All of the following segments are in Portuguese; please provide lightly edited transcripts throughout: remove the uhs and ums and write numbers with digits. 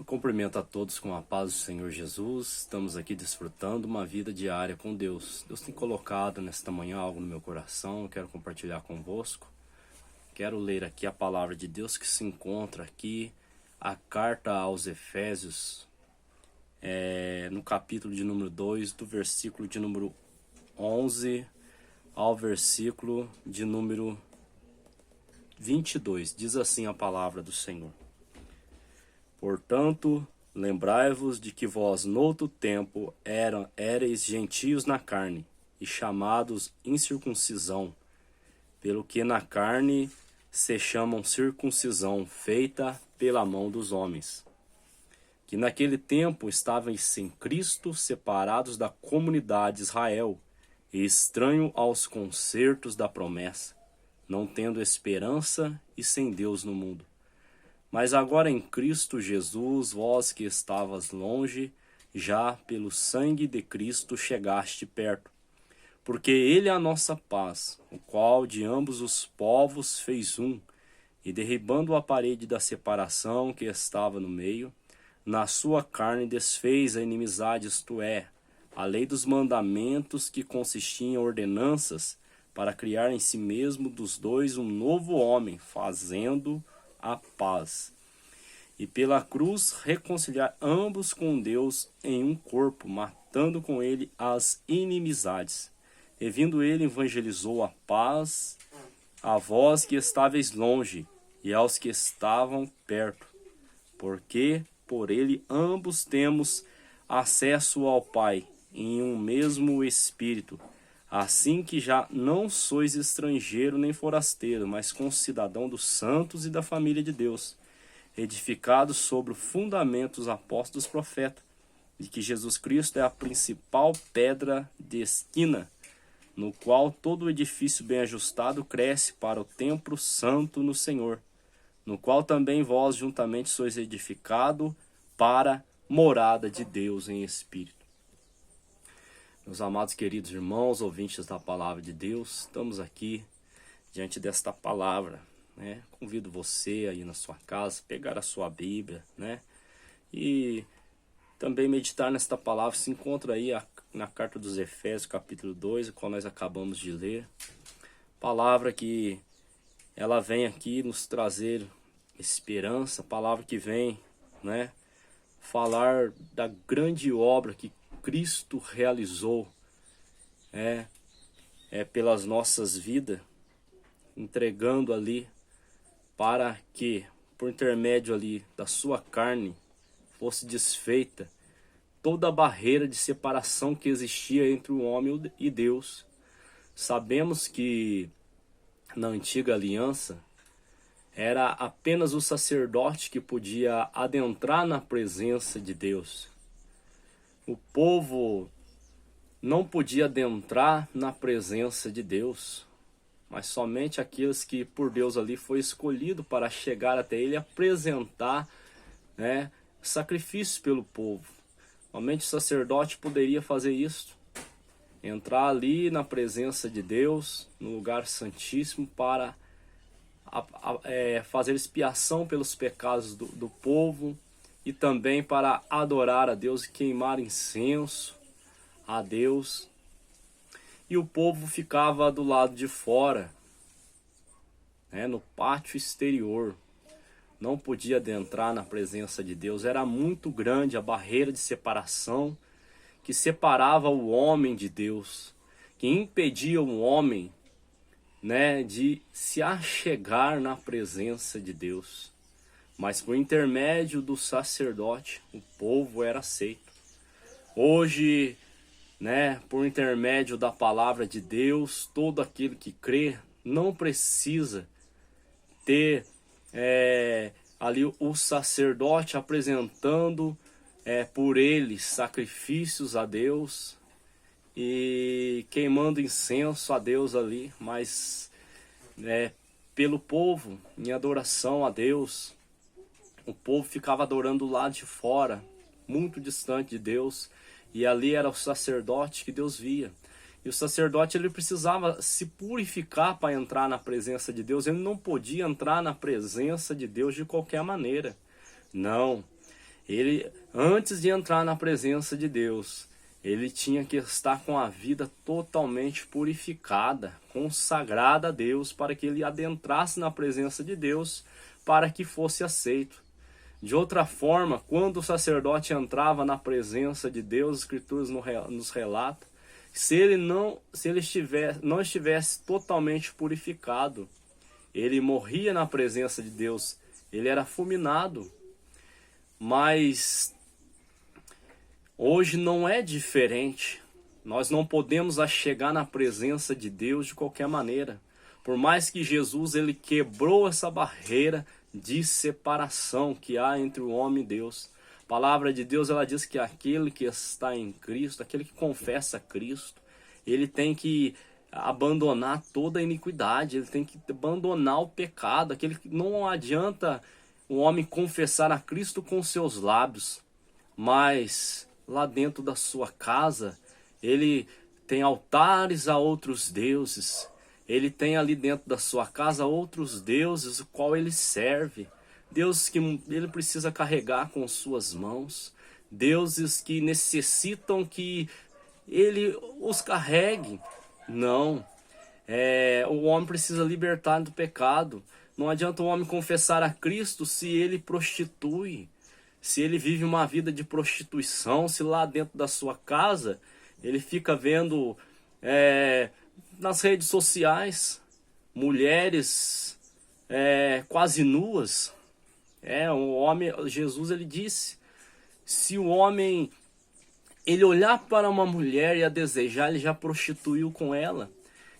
Cumprimento a todos com a paz do Senhor Jesus. Estamos aqui desfrutando uma vida diária com Deus. Deus tem colocado nesta manhã algo no meu coração, eu quero compartilhar convosco. Quero ler aqui a palavra de Deus que se encontra aqui, a carta aos Efésios, no capítulo de número 2, do versículo de número 11 ao versículo de número 22. Diz assim a palavra do Senhor. Portanto, lembrai-vos de que vós noutro tempo éreis gentios na carne, e chamados incircuncisão, pelo que na carne se chamam circuncisão, feita pela mão dos homens. Que naquele tempo estáveis sem Cristo, separados da comunidade de Israel, e estranho aos concertos da promessa, não tendo esperança e sem Deus no mundo. Mas agora em Cristo Jesus, vós que estavas longe, já pelo sangue de Cristo chegaste perto. Porque Ele é a nossa paz, o qual de ambos os povos fez um, e derribando a parede da separação que estava no meio, na sua carne desfez a inimizade, isto é, a lei dos mandamentos que consistia em ordenanças, para criar em si mesmo dos dois um novo homem, fazendo a paz, e pela cruz reconciliar ambos com Deus em um corpo, matando com ele as inimizades. E vindo ele, evangelizou a paz a vós que estáveis longe e aos que estavam perto, porque por ele ambos temos acesso ao Pai em um mesmo Espírito. Assim que já não sois estrangeiro nem forasteiro, mas concidadão dos santos e da família de Deus, edificados sobre o fundamento dos apóstolos e profetas, de que Jesus Cristo é a principal pedra de esquina, no qual todo o edifício bem ajustado cresce para o templo santo no Senhor, no qual também vós juntamente sois edificado para morada de Deus em Espírito. Meus amados queridos irmãos, ouvintes da palavra de Deus, estamos aqui diante desta palavra, né? Convido você aí na sua casa, pegar a sua Bíblia, né? E também meditar nesta palavra. Se encontra aí na carta dos Efésios, capítulo 2, a qual nós acabamos de ler. Palavra que ela vem aqui nos trazer esperança, palavra que vem, né? Falar da grande obra que Cristo realizou pelas nossas vidas, entregando ali para que, por intermédio ali da sua carne, fosse desfeita toda a barreira de separação que existia entre o homem e Deus. Sabemos que na antiga aliança era apenas o sacerdote que podia adentrar na presença de Deus. O povo não podia adentrar na presença de Deus, mas somente aqueles que por Deus ali foi escolhido para chegar até Ele e apresentar, sacrifício pelo povo. Somente o sacerdote poderia fazer isso, entrar ali na presença de Deus, no lugar santíssimo, para fazer expiação pelos pecados do povo, e também para adorar a Deus e queimar incenso a Deus. E o povo ficava do lado de fora, no pátio exterior. Não podia adentrar na presença de Deus. Era muito grande a barreira de separação que separava o homem de Deus, que impedia o homem, de se achegar na presença de Deus. Mas por intermédio do sacerdote, o povo era aceito. Hoje, por intermédio da palavra de Deus, todo aquele que crê não precisa ter ali o sacerdote apresentando por ele sacrifícios a Deus e queimando incenso a Deus ali, mas pelo povo, em adoração a Deus. O povo ficava adorando lá de fora, muito distante de Deus, e ali era o sacerdote que Deus via. E o sacerdote ele precisava se purificar para entrar na presença de Deus. Ele não podia entrar na presença de Deus de qualquer maneira. Não. Ele, antes de entrar na presença de Deus, ele tinha que estar com a vida totalmente purificada, consagrada a Deus, para que ele adentrasse na presença de Deus, para que fosse aceito. De outra forma, quando o sacerdote entrava na presença de Deus, as Escrituras nos relata, se ele não estivesse totalmente purificado, ele morria na presença de Deus, ele era fulminado. Mas hoje não é diferente. Nós não podemos chegar na presença de Deus de qualquer maneira. Por mais que Jesus ele quebrou essa barreira de separação que há entre o homem e Deus. A palavra de Deus ela diz que aquele que está em Cristo, aquele que confessa Cristo, ele tem que abandonar toda a iniquidade, ele tem que abandonar o pecado. Aquele que não adianta o homem confessar a Cristo com seus lábios, mas lá dentro da sua casa, ele tem altares a outros deuses. Ele tem ali dentro da sua casa outros deuses, o qual ele serve. Deuses que ele precisa carregar com suas mãos. Deuses que necessitam que ele os carregue. Não. O homem precisa libertar do pecado. Não adianta o homem confessar a Cristo se ele prostitui, se ele vive uma vida de prostituição, se lá dentro da sua casa ele fica vendo nas redes sociais mulheres quase nuas. O homem, Jesus ele disse, se o homem ele olhar para uma mulher e a desejar, ele já prostituiu com ela.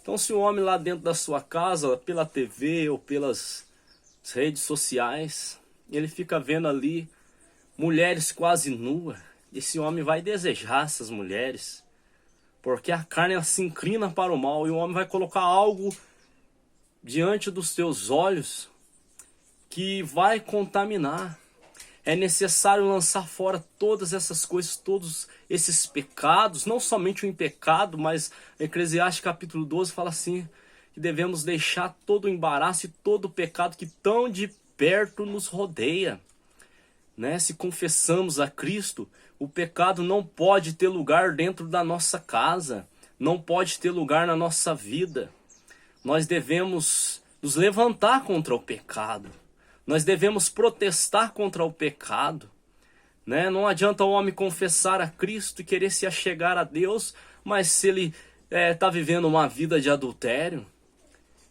Então se o homem lá dentro da sua casa, pela TV ou pelas redes sociais, ele fica vendo ali mulheres quase nuas, esse homem vai desejar essas mulheres, porque a carne ela se inclina para o mal, e o homem vai colocar algo diante dos teus olhos que vai contaminar. É necessário lançar fora todas essas coisas, todos esses pecados, não somente o pecado, mas Eclesiastes capítulo 12 fala assim, que devemos deixar todo o embaraço e todo o pecado que tão de perto nos rodeia. Se confessamos a Cristo, o pecado não pode ter lugar dentro da nossa casa, não pode ter lugar na nossa vida. Nós devemos nos levantar contra o pecado. Nós devemos protestar contra o pecado. Não adianta o homem confessar a Cristo e querer se achegar a Deus, mas se ele está vivendo uma vida de adultério,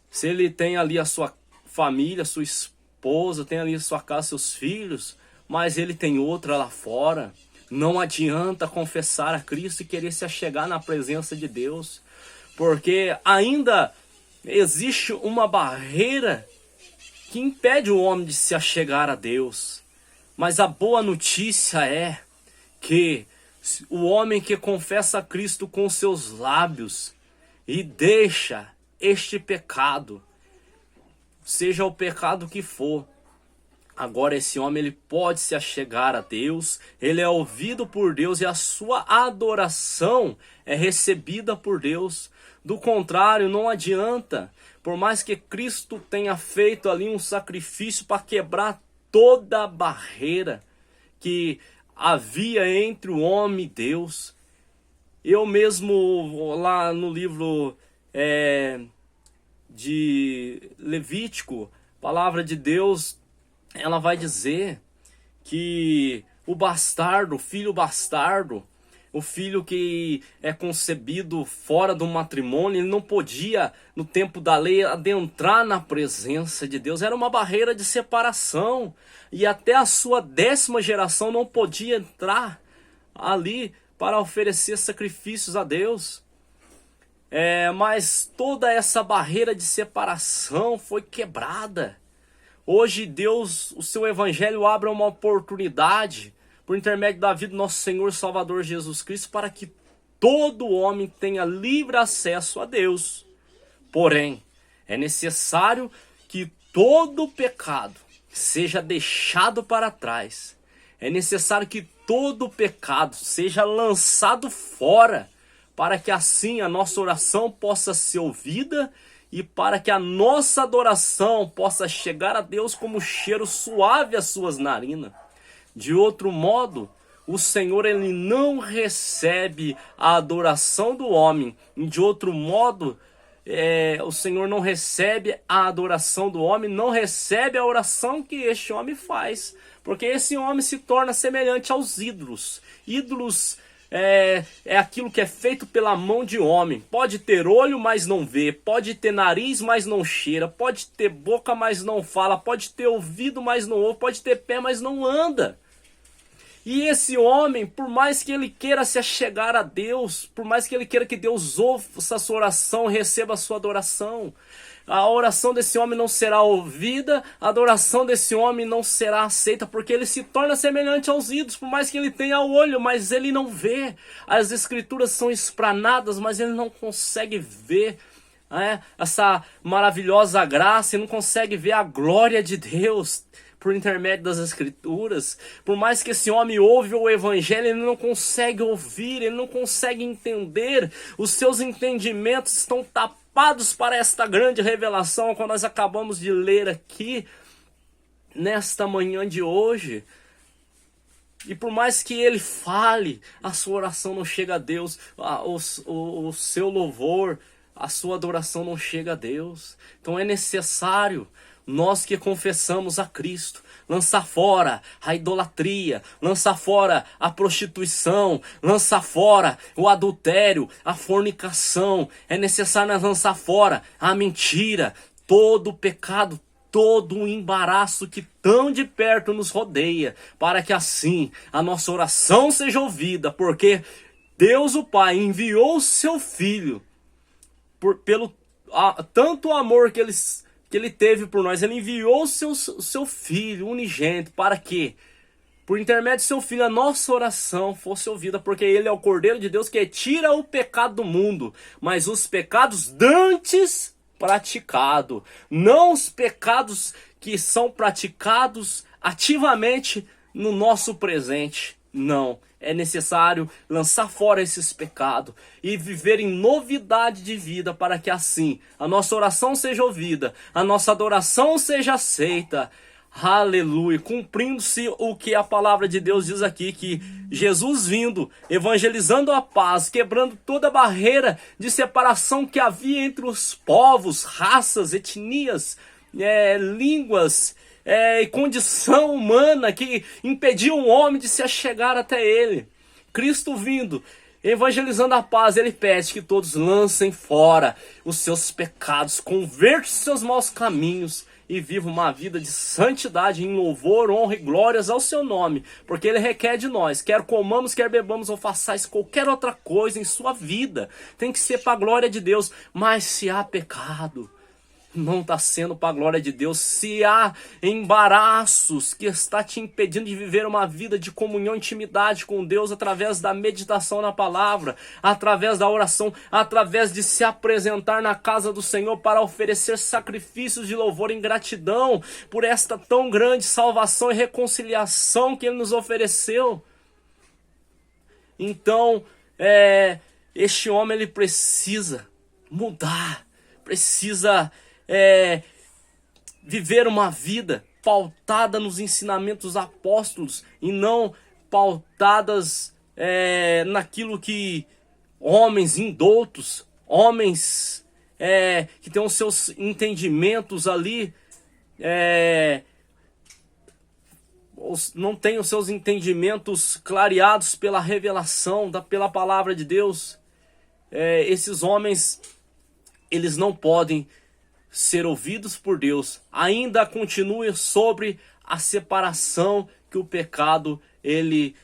se ele tem ali a sua família, sua esposa, tem ali a sua casa, seus filhos, mas ele tem outra lá fora, não adianta confessar a Cristo e querer se achegar na presença de Deus, porque ainda existe uma barreira que impede o homem de se achegar a Deus. Mas a boa notícia é que o homem que confessa a Cristo com seus lábios e deixa este pecado, seja o pecado que for, agora esse homem ele pode se achegar a Deus, ele é ouvido por Deus e a sua adoração é recebida por Deus. Do contrário, não adianta. Por mais que Cristo tenha feito ali um sacrifício para quebrar toda a barreira que havia entre o homem e Deus. Eu mesmo, lá no livro de Levítico, a palavra de Deus, ela vai dizer que o bastardo, o filho bastardo, o filho que é concebido fora do matrimônio, ele não podia, no tempo da lei, adentrar na presença de Deus. Era uma barreira de separação. E até a sua 10ª geração não podia entrar ali para oferecer sacrifícios a Deus. Mas toda essa barreira de separação foi quebrada. Hoje Deus, o seu evangelho abre uma oportunidade por intermédio da vida do nosso Senhor e Salvador Jesus Cristo, para que todo homem tenha livre acesso a Deus. Porém, é necessário que todo pecado seja deixado para trás. É necessário que todo pecado seja lançado fora, para que assim a nossa oração possa ser ouvida e para que a nossa adoração possa chegar a Deus como cheiro suave às suas narinas. De outro modo, o Senhor ele não recebe a adoração do homem. De outro modo, o Senhor não recebe a adoração do homem, não recebe a oração que este homem faz. Porque esse homem se torna semelhante aos ídolos. Ídolos é aquilo que é feito pela mão de homem. Pode ter olho, mas não vê. Pode ter nariz, mas não cheira. Pode ter boca, mas não fala. Pode ter ouvido, mas não ouve. Pode ter pé, mas não anda. E esse homem, por mais que ele queira se achegar a Deus, por mais que ele queira que Deus ouça a sua oração, receba a sua adoração, a oração desse homem não será ouvida, a adoração desse homem não será aceita, porque ele se torna semelhante aos ídolos, por mais que ele tenha olho, mas ele não vê. As escrituras são espranadas, mas ele não consegue ver essa maravilhosa graça, ele não consegue ver a glória de Deus por intermédio das escrituras. Por mais que esse homem ouve o evangelho, ele não consegue ouvir, ele não consegue entender. Os seus entendimentos estão tapados para esta grande revelação que nós acabamos de ler aqui nesta manhã de hoje. E por mais que ele fale, a sua oração não chega a Deus, o seu louvor, a sua adoração não chega a Deus. Então é necessário nós que confessamos a Cristo, lançar fora a idolatria, lançar fora a prostituição, lançar fora o adultério, a fornicação. É necessário lançar fora a mentira, todo o pecado, todo o embaraço que tão de perto nos rodeia, para que assim a nossa oração seja ouvida, porque Deus o Pai enviou o seu Filho, pelo tanto amor que ele teve por nós. Ele enviou o seu Filho unigênito para que, por intermédio do seu Filho, a nossa oração fosse ouvida, porque ele é o Cordeiro de Deus que tira o pecado do mundo, mas os pecados dantes praticados, não os pecados que são praticados ativamente no nosso presente. Não, é necessário lançar fora esses pecados e viver em novidade de vida, para que assim a nossa oração seja ouvida, a nossa adoração seja aceita. Aleluia, cumprindo-se o que a palavra de Deus diz aqui, que Jesus vindo, evangelizando a paz, quebrando toda barreira de separação que havia entre os povos, raças, etnias, línguas, e condição humana que impediu o homem de se achegar até ele. Cristo vindo, evangelizando a paz, ele pede que todos lancem fora os seus pecados, convertam os seus maus caminhos e vivam uma vida de santidade, em louvor, honra e glórias ao seu nome, porque ele requer de nós, quer comamos, quer bebamos ou façais qualquer outra coisa em sua vida, tem que ser para a glória de Deus. Mas se há pecado, não está sendo para a glória de Deus. Se há embaraços que está te impedindo de viver uma vida de comunhão, intimidade com Deus, através da meditação na palavra, através da oração, através de se apresentar na casa do Senhor para oferecer sacrifícios de louvor em gratidão por esta tão grande salvação e reconciliação que Ele nos ofereceu. Então, este homem ele precisa mudar, precisa viver uma vida pautada nos ensinamentos apóstolos e não pautadas naquilo que homens indoutos, homens que têm os seus entendimentos ali, não têm os seus entendimentos clareados pela revelação, pela palavra de Deus. Esses homens, eles não podem ser ouvidos por Deus. Ainda continue sobre a separação que o pecado ele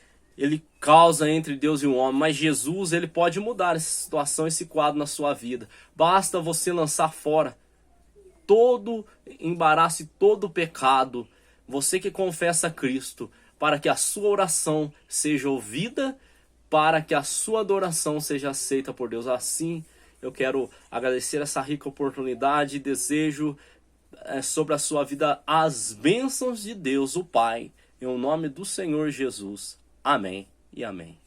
causa entre Deus e o homem. Mas Jesus, ele pode mudar essa situação, esse quadro na sua vida. Basta você lançar fora todo embaraço e todo pecado, você que confessa a Cristo, para que a sua oração seja ouvida, para que a sua adoração seja aceita por Deus. Assim, eu quero agradecer essa rica oportunidade e desejo sobre a sua vida as bênçãos de Deus, o Pai, em nome do Senhor Jesus. Amém e amém.